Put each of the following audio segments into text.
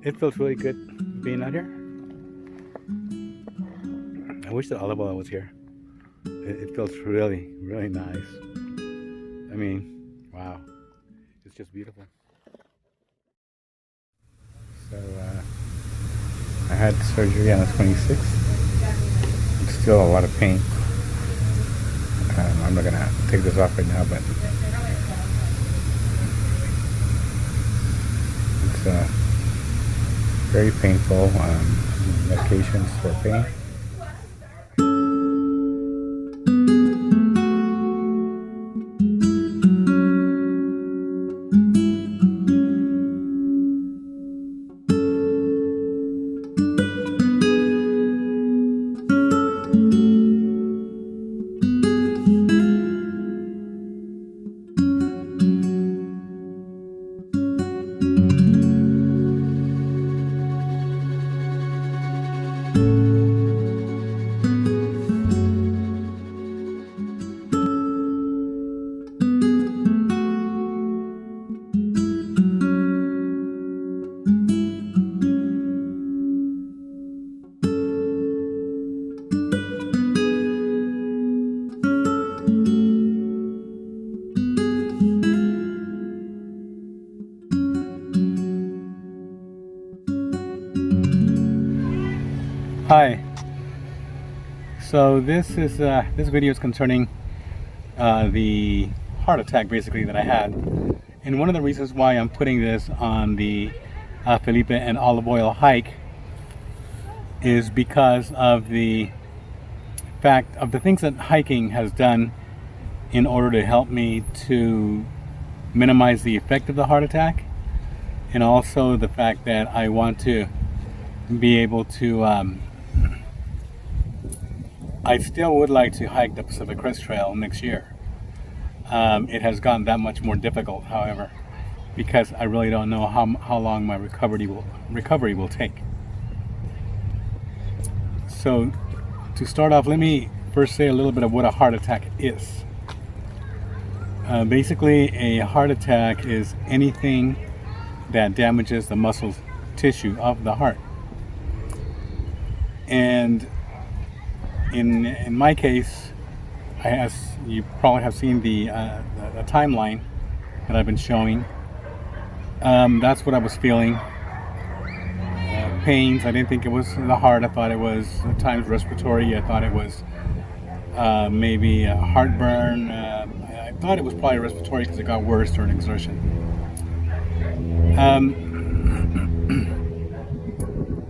it feels really good being out here. I wish the olive oil was here. It feels really, really nice. I mean, wow, it's just beautiful. So I had surgery on the 26th. It's still a lot of pain. I'm not gonna take this off right now, but it's very painful. Medications for pain. Hi. So this video is concerning the heart attack basically that I had, and one of the reasons why I'm putting this on the Felipe and olive oil hike is because of the fact of the things that hiking has done in order to help me to minimize the effect of the heart attack, and also the fact that I want to be able to I still would like to hike the Pacific Crest Trail next year. It has gotten that much more difficult, however, because I really don't know how long my recovery will take. So to start off, let me first say a little bit of what a heart attack is. Basically, a heart attack is anything that damages the muscle tissue of the heart. And in my case, as you probably have seen the timeline that I've been showing, that's what I was feeling. Pains. I didn't think it was the heart. I thought it was at times respiratory. I thought it was maybe heartburn. I thought it was probably respiratory because it got worse during exertion.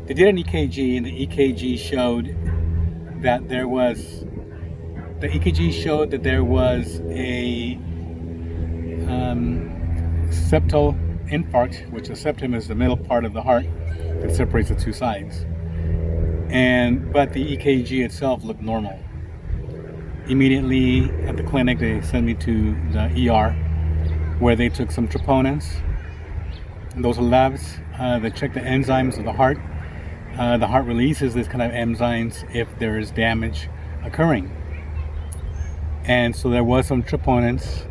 They did an EKG, and the EKG showed that there was a septal infarct, which the septum is the middle part of the heart that separates the two sides. But the EKG itself looked normal. Immediately at the clinic, they sent me to the ER, where they took some troponins. And those are labs that check the enzymes of the heart. The heart releases this kind of enzymes if there is damage occurring. And so there was some troponins,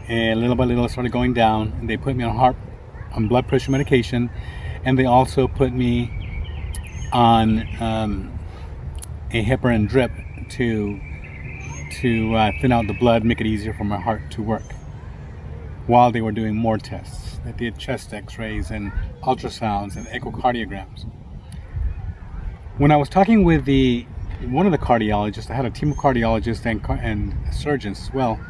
and little by little it started going down, and they put me on blood pressure medication, and they also put me on a heparin drip to thin out the blood, make it easier for my heart to work, while they were doing more tests. They did chest x-rays and ultrasounds and echocardiograms. When I was talking with one of the cardiologists, I had a team of cardiologists and surgeons as well.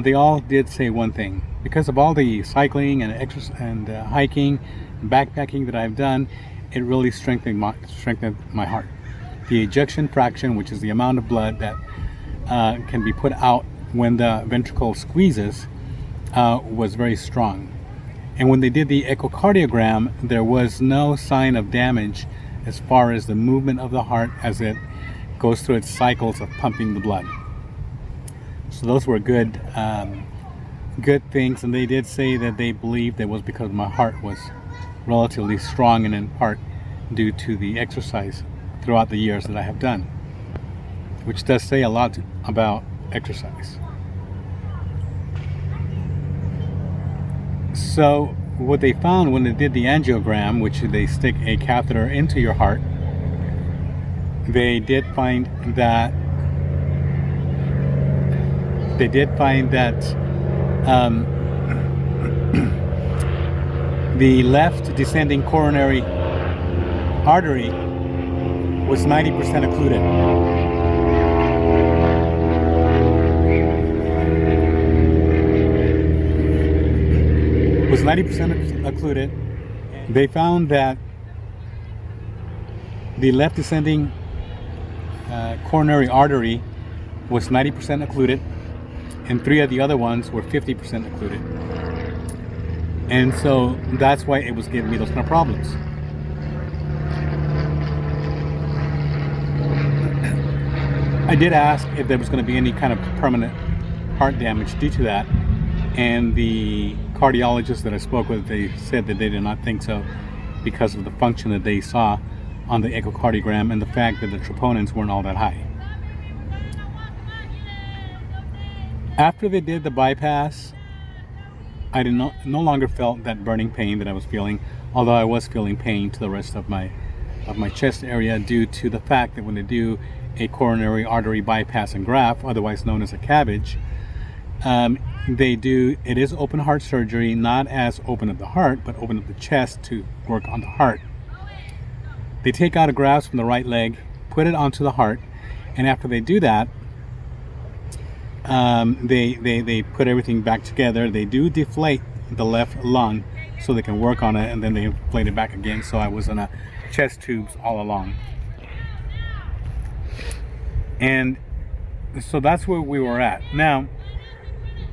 They all did say one thing: because of all the cycling and hiking and backpacking that I've done, it really strengthened my heart. The ejection fraction, which is the amount of blood that can be put out when the ventricle squeezes, was very strong. And when they did the echocardiogram, there was no sign of damage as far as the movement of the heart as it goes through its cycles of pumping the blood. So those were good things, and they did say that they believed it was because my heart was relatively strong, and in part due to the exercise throughout the years that I have done, which does say a lot about exercise. So what they found when they did the angiogram, which they stick a catheter into your heart, they did find that the left descending coronary artery was 90% occluded. Was 90% occluded. They found that the left descending coronary artery was 90% occluded, and 3 of the other ones were 50% occluded. And so that's why it was giving me those kind of problems. I did ask if there was going to be any kind of permanent heart damage due to that, and the cardiologist that I spoke with, they said that they did not think so because of the function that they saw on the echocardiogram and the fact that the troponins weren't all that high. After they did the bypass, I no longer felt that burning pain that I was feeling, although I was feeling pain to the rest of my chest area due to the fact that when they do a coronary artery bypass and graft, otherwise known as a cabbage, it is open heart surgery, not as open of the heart, but open of the chest to work on the heart. They take out a graft from the right leg, put it onto the heart, and after they do that, they put everything back together. They do deflate the left lung so they can work on it, and then they inflate it back again. So I was in a chest tubes all along. And so that's where we were at. Now,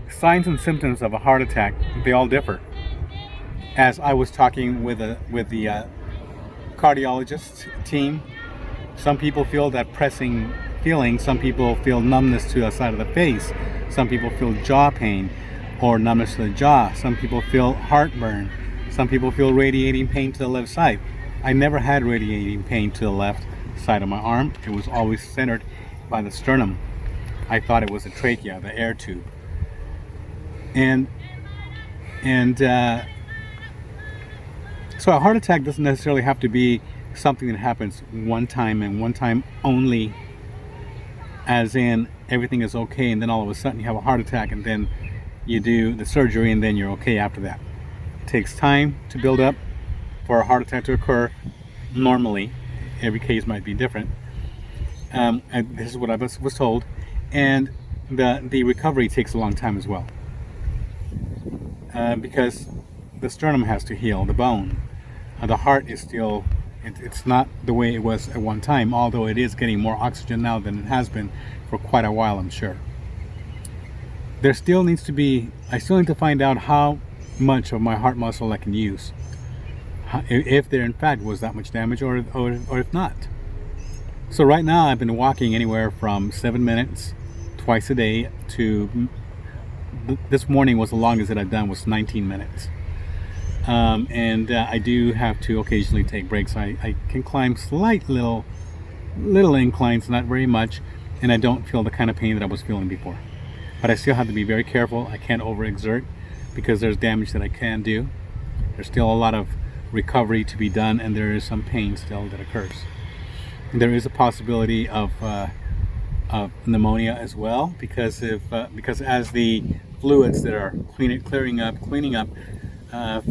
signs and symptoms of a heart attack, they all differ. As I was talking with the cardiologist team, some people feel that pressing feeling, some people feel numbness to the side of the face, some people feel jaw pain or numbness to the jaw, some people feel heartburn, some people feel radiating pain to the left side. I never had radiating pain to the left side of my arm. It was always centered by the sternum. I thought it was a trachea, the air tube. And so a heart attack doesn't necessarily have to be something that happens one time and one time only, as in everything is okay and then all of a sudden you have a heart attack and then you do the surgery and then you're okay after that. It takes time to build up for a heart attack to occur. Normally, every case might be different. And this is what I was told. And the recovery takes a long time as well. Because the sternum has to heal, the bone. The heart is still, it's not the way it was at one time, although it is getting more oxygen now than it has been for quite a while, I'm sure. There still needs to be, I still need to find out how much of my heart muscle I can use. If there in fact was that much damage or if not. So right now I've been walking anywhere from 7 minutes twice a day to, this morning was the longest that I've done, was 19 minutes. I do have to occasionally take breaks. I can climb slight little inclines, not very much, and I don't feel the kind of pain that I was feeling before. But I still have to be very careful. I can't overexert because there's damage that I can do. There's still a lot of recovery to be done, and there is some pain still that occurs. There is a possibility of pneumonia as well, because as the fluids that are cleaning up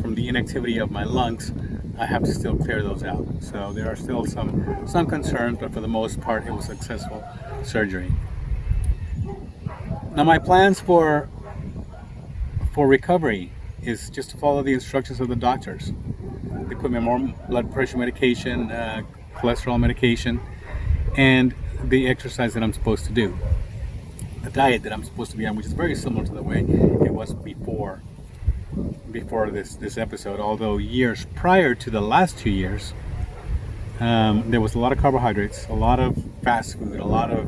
from the inactivity of my lungs, I have to still clear those out. So there are still some concerns, but for the most part it was successful surgery. Now my plans for recovery is just to follow the instructions of the doctors. They put me on more blood pressure medication, cholesterol medication, and the exercise that I'm supposed to do. The diet that I'm supposed to be on, which is very similar to the way it was before this episode, although years prior to the last 2 years, there was a lot of carbohydrates, a lot of fast food, a lot of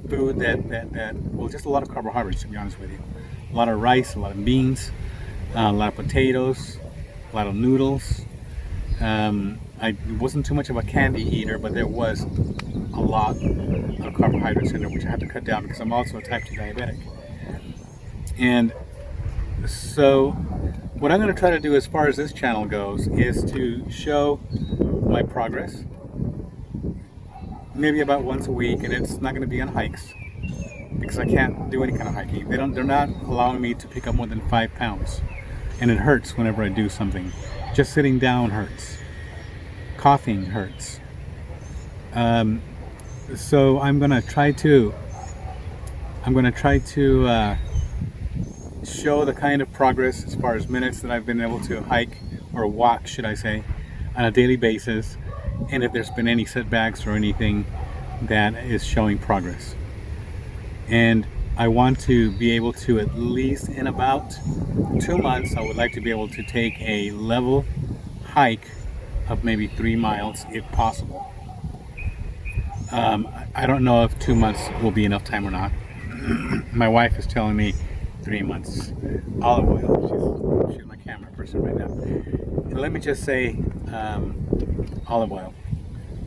food well, just a lot of carbohydrates, to be honest with you. A lot of rice, a lot of beans, a lot of potatoes, a lot of noodles. I wasn't too much of a candy eater, but there was a lot of carbohydrates in there, which I had to cut down because I'm also a type 2 diabetic. And So what I'm going to try to do as far as this channel goes is to show my progress, maybe about once a week, and it's not going to be on hikes because I can't do any kind of hiking. They're not allowing me to pick up more than 5 pounds, and it hurts whenever I do something. Just sitting down hurts. Coughing hurts. So I'm gonna try to show the kind of progress as far as minutes that I've been able to hike, or walk should I say, on a daily basis, and if there's been any setbacks or anything that is showing progress. And I want to be able to, at least in about 2 months, I would like to be able to take a level hike of maybe 3 miles if possible. I don't know if 2 months will be enough time or not. My wife is telling me 3 months. Olive oil. She's my camera person right now. And let me just say, Olive oil.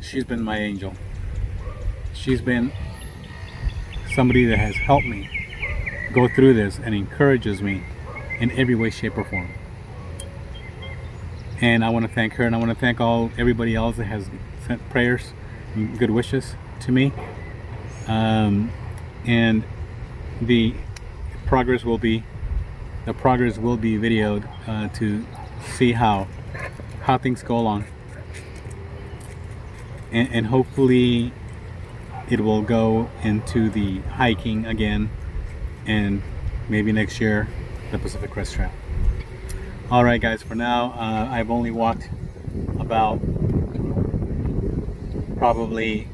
She's been my angel. She's been somebody that has helped me go through this and encourages me in every way, shape, or form. And I want to thank her, and I want to thank everybody else that has sent prayers and good wishes to me. And the progress will be videoed to see how things go along, and hopefully it will go into the hiking again, and maybe next year the Pacific Crest Trail. All right, guys. For now, I've only walked about probably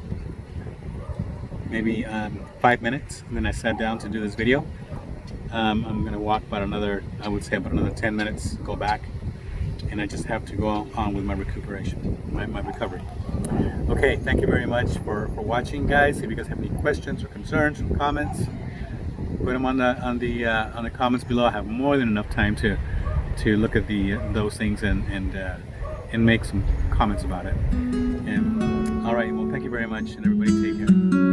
maybe 5 minutes, and then I sat down to do this video. I'm gonna walk about another, I would say about another 10 minutes, go back, and I just have to go on with my recuperation, my recovery. Okay, thank you very much for watching, guys. If you guys have any questions or concerns or comments, put them on the comments below. I have more than enough time to look at those things and make some comments about it. And all right, well, thank you very much, and everybody take care.